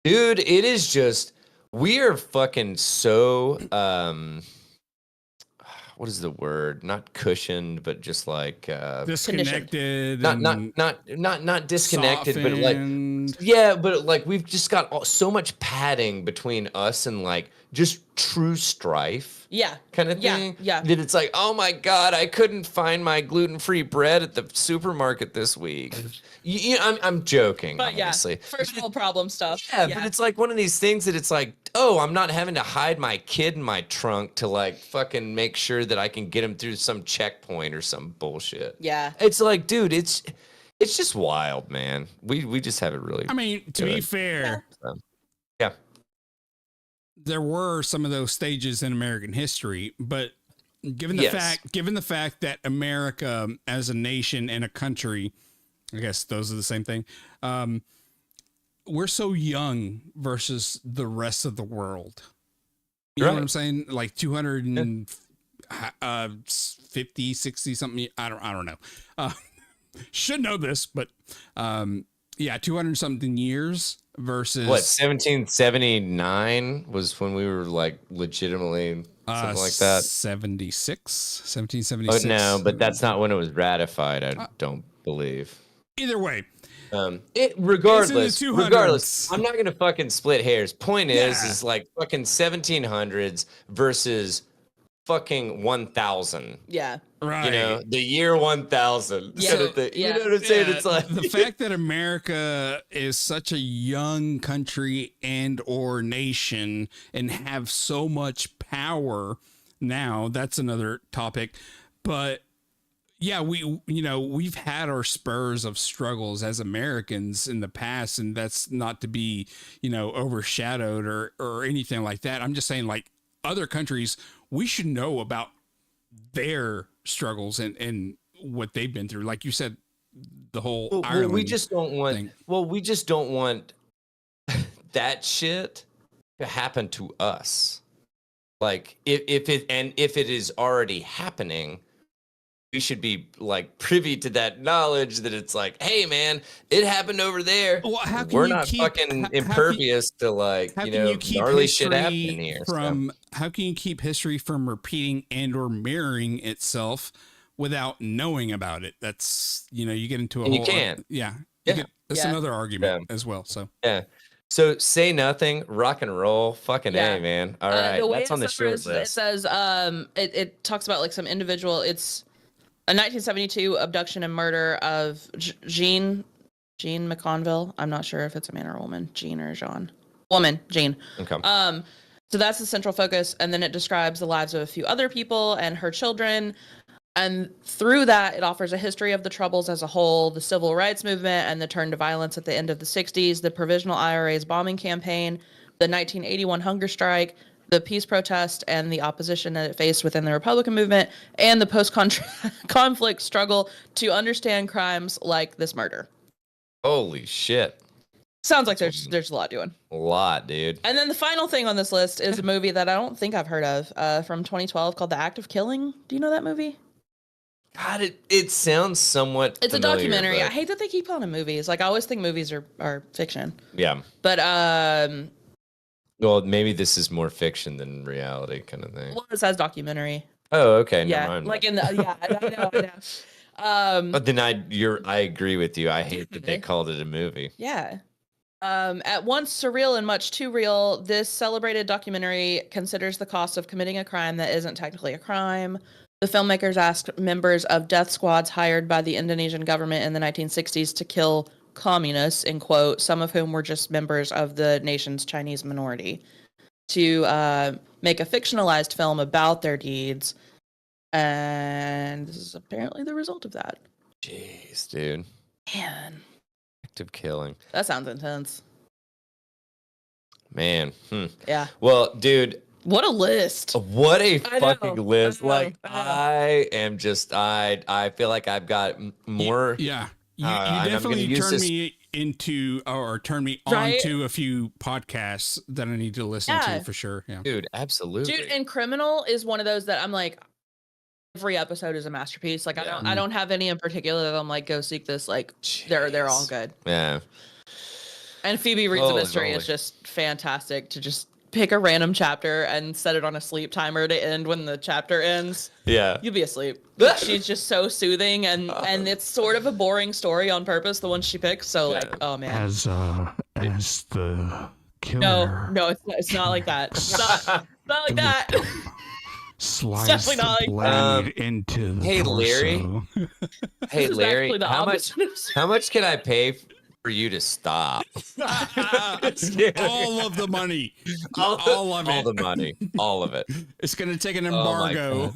Dude, it is just we are fucking so what is the word? Not cushioned, but just like disconnected. Not disconnected, softened. But like but like we've just got so much padding between us and like just true strife. Kind of thing. Yeah. That it's like, oh my god, I couldn't find my gluten-free bread at the supermarket this week. I'm joking, but obviously. First world problem stuff. Yeah, but it's like one of these things that it's like, oh, I'm not having to hide my kid in my trunk to like fucking make sure that I can get him through some checkpoint or some bullshit. Yeah. It's like, dude, it's just wild, man. We just have it really. I mean, to be fair. Yeah. There were some of those stages in American history, but given the fact that America as a nation and a country, I guess those are the same thing. We're so young versus the rest of the world. You know what I'm saying? Like 250, 60 something. I don't know. Should know this, but 200 something years versus what 1779 was when we were like legitimately something like that. 1776. Oh no, but that's not when it was ratified. I don't believe. Either way, regardless, I'm not gonna fucking split hairs. Point is like fucking 1700s versus fucking 1000. Yeah. Right. You know, the year 1000. Yeah. You know what I'm saying? It's like the fact that America is such a young country and or nation and have so much power now, that's another topic. But yeah, we've had our spurs of struggles as Americans in the past, and that's not to be, overshadowed or anything like that. I'm just saying, like, other countries, we should know about their struggles and what they've been through. Like you said, the whole Ireland we just don't want thing. We just don't want that shit to happen to us. Like if it is already happening, we should be like privy to that knowledge that it's like, hey man, it happened over there. Well, we're not fucking impervious to like, gnarly shit happening here. How can you keep history from repeating and or mirroring itself without knowing about it? That's, you get into a whole... You can't. That's another argument as well. So So say nothing, rock and roll, fucking A, man. All right, that's on the short list. It says, it talks about like some individual. It's a 1972 abduction and murder of Jean Jean McConville. I'm not sure if it's a man or a woman. Jean or Jean. Woman, Jean. Okay. So that's the central focus, and then it describes the lives of a few other people and her children. And through that, it offers a history of the Troubles as a whole, the civil rights movement and the turn to violence at the end of the 60s, the provisional IRA's bombing campaign, the 1981 hunger strike, the peace protest, and the opposition that it faced within the Republican movement, and the post-conflict struggle to understand crimes like this murder. Holy shit. Sounds like there's a lot doing. A lot, dude. And then the final thing on this list is a movie that I don't think I've heard of, from 2012 called The Act of Killing. Do you know that movie? God, it sounds somewhat It's familiar, a documentary. but... I hate that they keep calling it movies. Like, I always think movies are fiction. Yeah. But well, maybe this is more fiction than reality kind of thing. well, it says documentary. Oh, okay. Yeah, Never mind. like in the I know. But then I agree with you. I hate that they called it a movie. Yeah. At once surreal and much too real, this celebrated documentary considers the cost of committing a crime that isn't technically a crime. The filmmakers asked members of death squads hired by the Indonesian government in the 1960s to kill communists, in quote, some of whom were just members of the nation's Chinese minority, to make a fictionalized film about their deeds. And this is apparently the result of that. Jeez, dude. Man. Active killing. That sounds intense. Man. Yeah. Well, dude. What a list. What a fucking list. I I feel like I've got more. Yeah. You definitely turned me into, or turned me on to a few podcasts that I need to listen to for sure. Yeah. Dude, absolutely. Dude, and Criminal is one of those that I'm like, every episode is a masterpiece. Like, I don't have any in particular that I'm like, go seek this. Like, they're all good. Yeah. And Phoebe Reads a Mystery is just fantastic to just pick a random chapter and set it on a sleep timer to end when the chapter ends. Yeah. You'll be asleep. She's just so soothing, and it's sort of a boring story on purpose, the one she picks. So like, oh man. As the killer. No, it's not like that. It's not like that. Slice Definitely not the like blade into the Hey, torso. Larry. Hey, Larry. How much can I pay for you to stop? All of the money. All of it. All the money. All of it. It's going to take an embargo.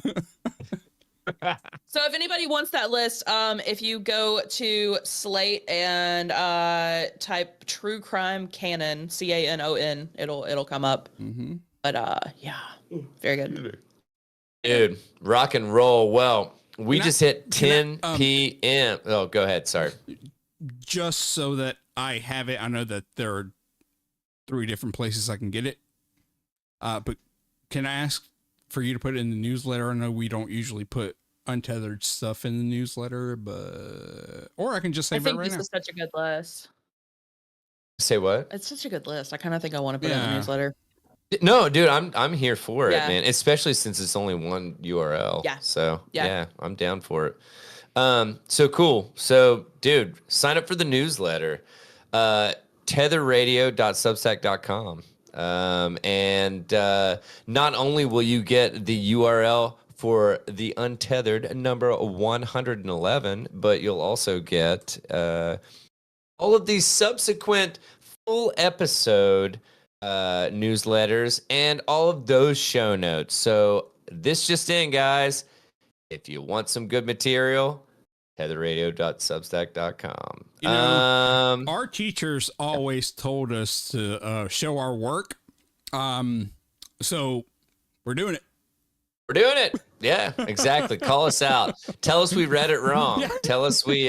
So if anybody wants that list, if you go to Slate and type True Crime Canon, CANON, it'll come up. Mm-hmm. But yeah, very good. Dude, rock and roll. Well, we just hit 10 p.m. Oh, go ahead. Sorry. Just so that I have it, I know that there are 3 different places I can get it. But can I ask for you to put it in the newsletter? I know we don't usually put untethered stuff in the newsletter, or I can just save it right now. I think this is such a good list. Say what? It's such a good list. I kind of think I want to put it in the newsletter. No, dude, I'm here for it, man. Especially since it's only one URL. Yeah. So yeah, I'm down for it. So cool. So, dude, sign up for the newsletter. Tetherradio.substack.com. And not only will you get the URL for the Untethered number 111, but you'll also get all of these subsequent full episode newsletters and all of those show notes. So this just in, guys. If you want some good material, tetherradio.substack.com. You know, our teachers always told us to show our work. So we're doing it. We're doing it. Yeah, exactly. Call us out. Tell us we read it wrong. Yeah. Tell us we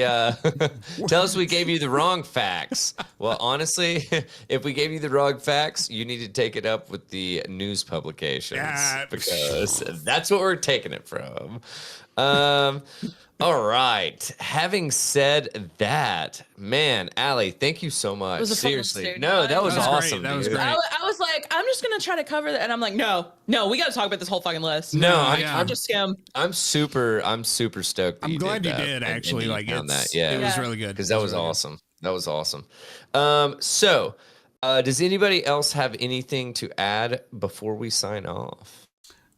gave you the wrong facts. Well, honestly, if we gave you the wrong facts, you need to take it up with the news publications because that's what we're taking it from. All right. Having said that, man, Allie, thank you so much. Seriously. No, that was awesome. That was great. I was like, I'm just going to try to cover that. And I'm like, no, we got to talk about this whole fucking list. No, I'm just skim. I'm super stoked. I'm glad you did actually. Like that. Yeah, it was really good. Because that was awesome. That was awesome. So does anybody else have anything to add before we sign off?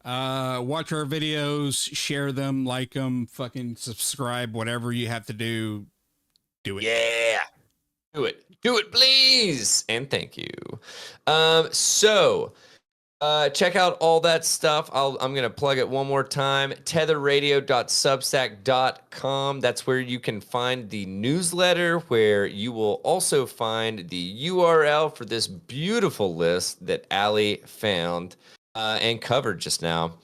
Watch our videos, share them, like them, fucking subscribe, whatever you have to do, do it. Yeah. Do it, please, and thank you. Check out all that stuff. I'm going to plug it one more time. tetherradio.substack.com. That's where you can find the newsletter, where you will also find the URL for this beautiful list that Allie found and covered just now.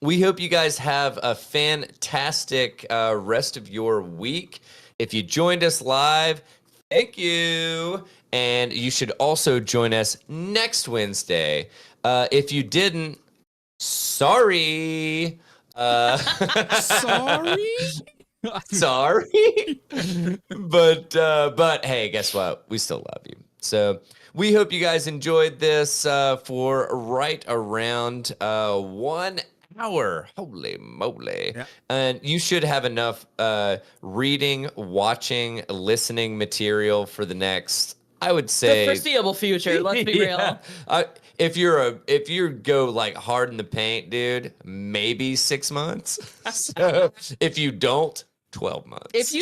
We hope you guys have a fantastic rest of your week. If you joined us live, thank you. And you should also join us next Wednesday. If you didn't, sorry. Sorry? Sorry. But hey, guess what? We still love you. So we hope you guys enjoyed this for right around 1 hour. Holy moly. Yeah. And you should have enough reading, watching, listening material for the next, I would say, the foreseeable future. Let's be real. If you go like hard in the paint, dude, maybe 6 months. So if you don't, 12 months. If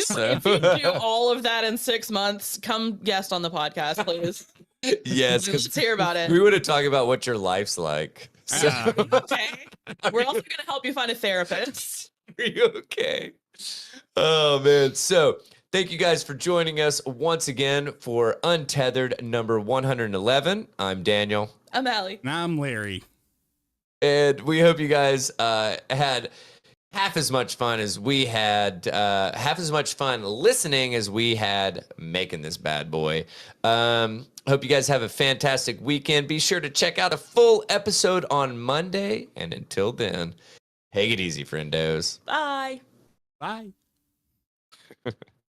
you do all of that in 6 months, come guest on the podcast, please. Yes, let's hear about it. We want to talk about what your life's like. So. Okay. We're also going to help you find a therapist. Are you okay? Oh, man. So thank you guys for joining us once again for Untethered number 111. I'm Daniel. I'm Allie. And I'm Larry. And we hope you guys had half as much fun as we had, half as much fun listening as we had making this bad boy. Hope you guys have a fantastic weekend. Be sure to check out a full episode on Monday. And until then, take it easy, friendos. Bye. Bye.